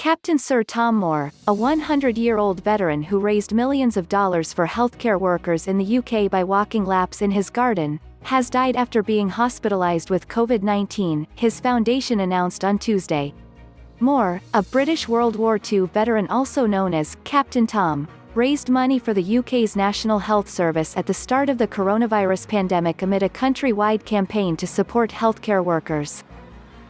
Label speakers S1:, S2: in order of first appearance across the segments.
S1: Captain Sir Tom Moore, a 100-year-old veteran who raised millions of dollars for healthcare workers in the UK by walking laps in his garden, has died after being hospitalised with COVID-19, his foundation announced on Tuesday. Moore, a British World War II veteran also known as Captain Tom, raised money for the UK's National Health Service at the start of the coronavirus pandemic amid a countrywide campaign to support healthcare workers.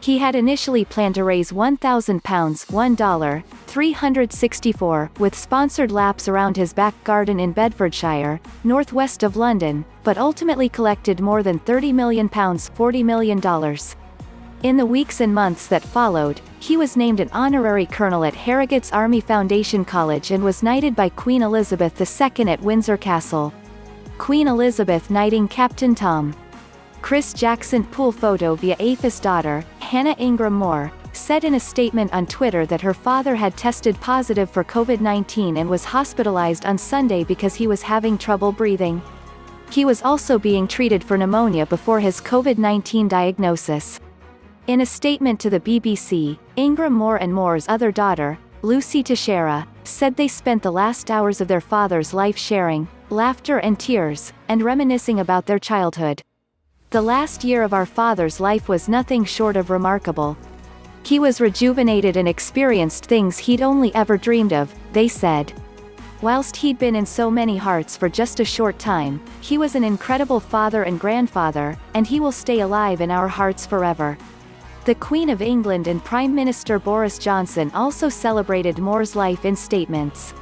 S1: He had initially planned to raise £1,000, $1, 364, with sponsored laps around his back garden in Bedfordshire, northwest of London, but ultimately collected more than £30 million, $40 million. In the weeks and months that followed, he was named an honorary colonel at Harrogate's Army Foundation College and was knighted by Queen Elizabeth II at Windsor Castle. Queen Elizabeth knighting Captain Tom. Chris Jackson pool photo via AFIS daughter, Hannah Ingram Moore, said in a statement on Twitter that her father had tested positive for COVID-19 and was hospitalized on Sunday because he was having trouble breathing. He was also being treated for pneumonia before his COVID-19 diagnosis. In a statement to the BBC, Ingram Moore and Moore's other daughter, Lucy Teixeira, said they spent the last hours of their father's life sharing, laughter and tears, and reminiscing about their childhood. The last year of our father's life was nothing short of remarkable. He was rejuvenated and experienced things he'd only ever dreamed of, they said. Whilst he'd been in so many hearts for just a short time, he was an incredible father and grandfather, and he will stay alive in our hearts forever. The Queen of England and Prime Minister Boris Johnson also celebrated Moore's life in statements.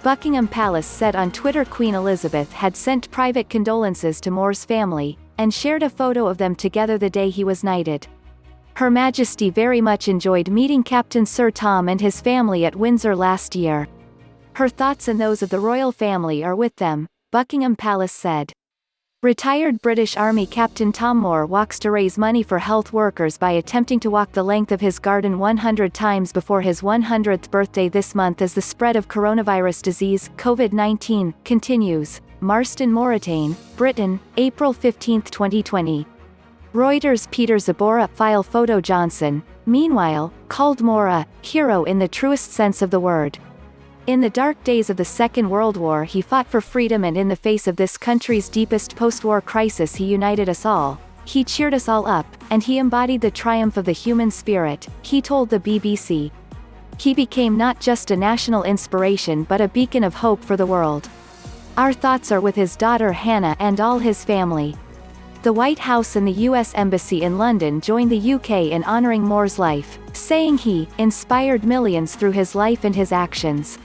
S1: Buckingham Palace said on Twitter Queen Elizabeth had sent private condolences to Moore's family, and shared a photo of them together the day he was knighted. Her Majesty very much enjoyed meeting Captain Sir Tom and his family at Windsor last year. Her thoughts and those of the royal family are with them, Buckingham Palace said. Retired British Army Captain Tom Moore walks to raise money for health workers by attempting to walk the length of his garden 100 times before his 100th birthday this month as the spread of coronavirus disease, COVID-19, continues. Marston Moretane, Britain, April 15, 2020. Reuters Peter Zabora file photo Johnson, meanwhile, called Moore a hero in the truest sense of the word. In the dark days of the Second World War he fought for freedom, and in the face of this country's deepest post-war crisis he united us all. He cheered us all up, and he embodied the triumph of the human spirit, he told the BBC. He became not just a national inspiration but a beacon of hope for the world. Our thoughts are with his daughter Hannah and all his family. The White House and the US Embassy in London joined the UK in honouring Moore's life, saying he inspired millions through his life and his actions.